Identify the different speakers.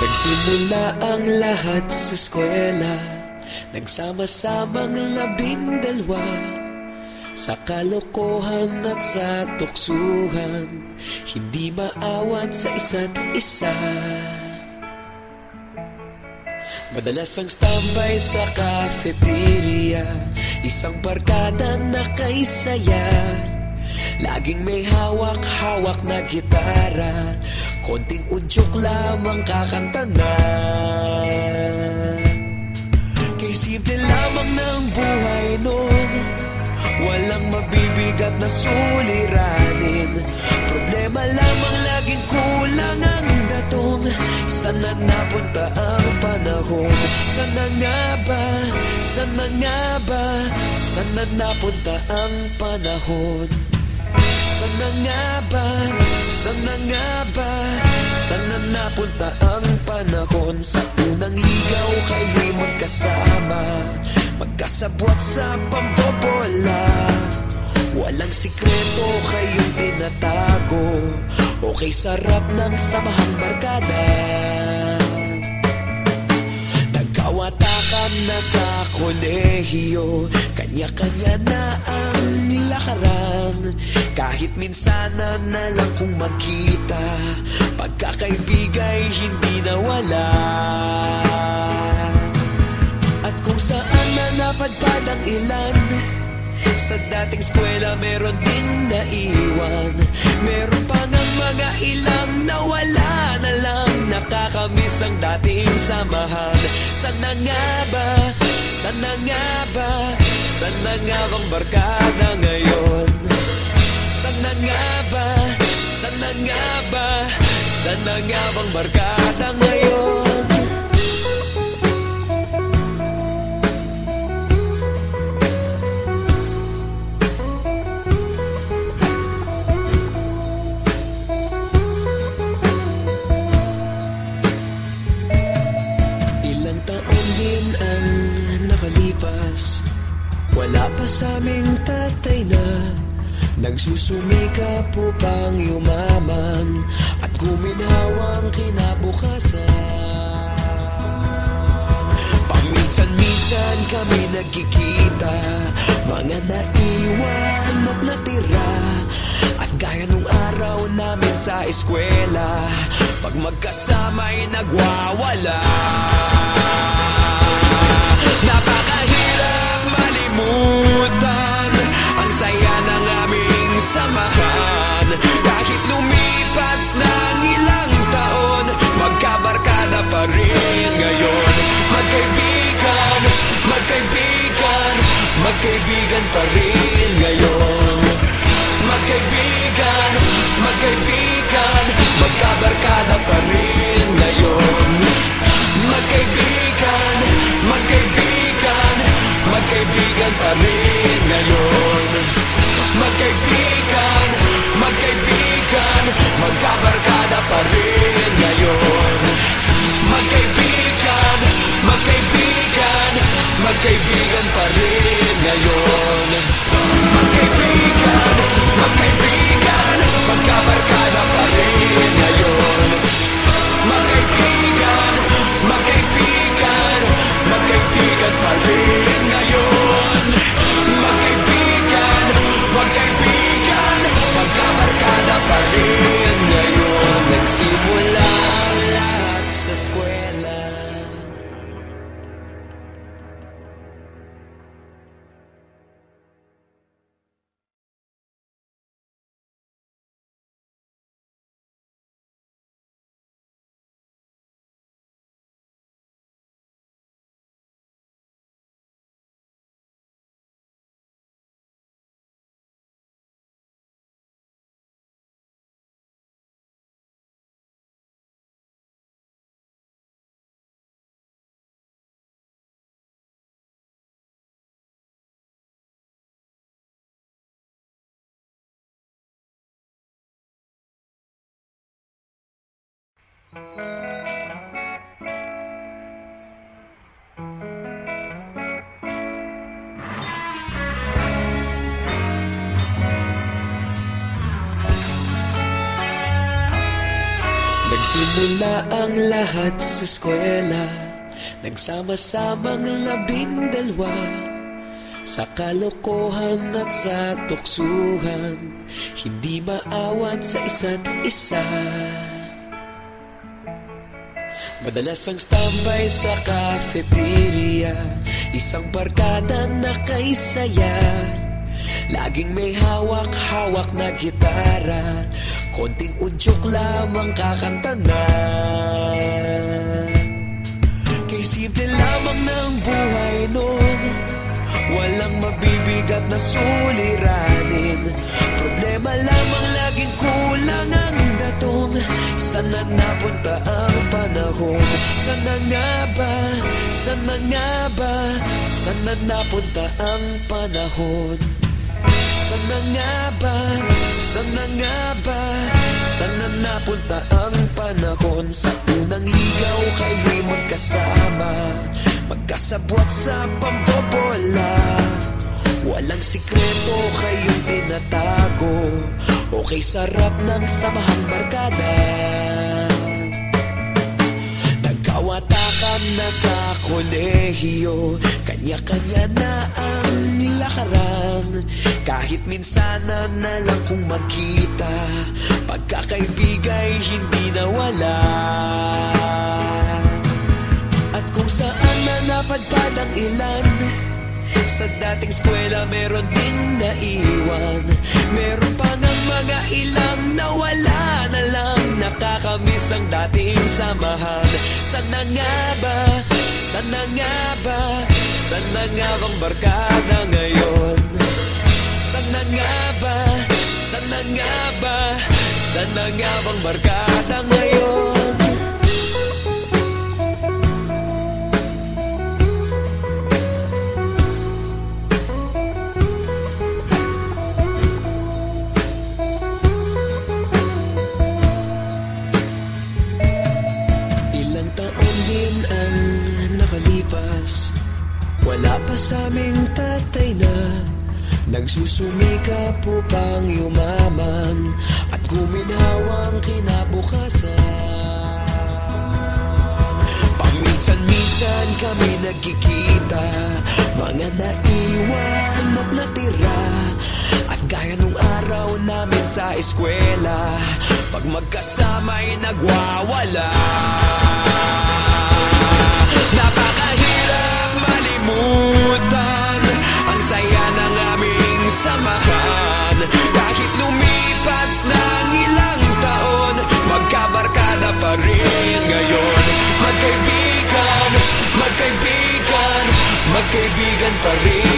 Speaker 1: Nagsimula ang lahat sa eskwela, nagsama-samang 12 sa kalokohan at sa tuksuhan, hindi maawat sa isa't isa. Madalas ang standby sa cafeteria, isang barkada na kay saya. Laging may hawak-hawak na gitara, konting udyok lamang kakanta na. Kay simple lamang ng buhay nun, walang mabibigat na suliranin. Problema lamang laging kulang ang datong. Sana napunta ang panahon? Sana nga ba? Sana nga ba? Sana napunta ang panahon? Sana nga ba? Sana nga ba? Sana napunta ang panahon? Sa unang ligaw kayo'y magkasama, magkasabwat sa pambobola. Walang sikreto kayong tinatago, okay sarap ng samahang barkada. Nagkawatakan na sa kolehiyo, kanya-kanya na ang lakaran. Kahit minsanan na lang kung magkita, pagkakaibigay hindi nawala. At kung saan na napadpad ang ilan, sa dating eskwela meron din naiwan. Meron pa ng mga ilang nawala na lang, nakakamiss ang dating samahan. Sana nga ba? Sana nga ba? Sana nga bang barkada ngayon? Sana nga ba? Sana nga ba? Sana nga bang barkada ngayon? Wala pa sa aming tatay na nagsusumikap upang yumaman at guminhawang kinabukasan. Paminsan-minsan kami nagkikita, mga naiwan at natira. At gaya nung araw namin sa eskwela, pag magkasama'y nagwawala. Napakahirap malimutan ang saya ng aming samahan. Kahit lumipas ng ilang taon, magkabarkada pa rin ngayon. Magkaibigan, magkaibigan, magkaibigan pa rin ngayon. Magkaibigan, magkaibigan, magkabarkada pa rin ngayon. Magkaibigan, magkaibigan, magkaibigan pa rin ngayon. Magkaibigan, magkaibigan, magkabarkada pa rin ngayon. Magkaibigan, magkaibigan, magkaibigan pa rin ngayon. Magkaibigan, magkaibigan, magkabarkada pa rin ngayon. Magkaibigan, magkaibigan, magkaibigan pa rin ngayon. Magkaibigan, magkaibigan, magkabarkada pa rin ngayon. Nagsimula ang lahat sa eskwela. Nagsimula ang lahat sa eskwela, nagsama-samang 12, sa kalokohan at sa tuksuhan, hindi maawat sa isa't isa. Madalas ang standby sa cafeteria, isang barkada na kay saya. Laging may hawak-hawak na gitara, konting udyok lamang kakanta na. Kay simple lamang ng buhay nun, walang mabibigat na suliranin. Problema lamang laging kulang ang datong. Sana napunta ang panahon? Sana nga ba? Sana nga ba? Sana napunta ang panahon? Sana nga ba? Sana nga ba? Sana napunta ang panahon? Sa unang ligaw kayo'y magkasama, magkasabwat sa pambobola. Walang sikreto kayong tinatago, okay sarap ng samahang barkada. Nagkawatakan na sa kolehiyo, kanya-kanya na ang lakaran. Kahit minsan na lang kung magkita, pagkakaibigay hindi nawala. At kung saan na napadpad ang ilan, sa dating eskwela meron din naiwan. Meron pa ng mga ilang nawala na lang, nakakamiss ang dating samahan. Sana nga ba? Sana nga ba? Sana nga bang barkada ngayon? Sana nga ba? Sana nga ba? Sana nga bang barkada ngayon? Wala pa sa aming tatay na nagsusumikap upang yumaman at guminhawang kinabukasan. Paminsan-minsan kami nagkikita, mga naiwan at natira. At gaya nung araw namin sa eskwela, pag magkasama'y nagwawala. Napakahirap malimutan ang saya ng aming samahan. Kahit lumipas ng ilang taon, magkabarkada pa rin ngayon. Magkaibigan, magkaibigan, magkaibigan pa rin.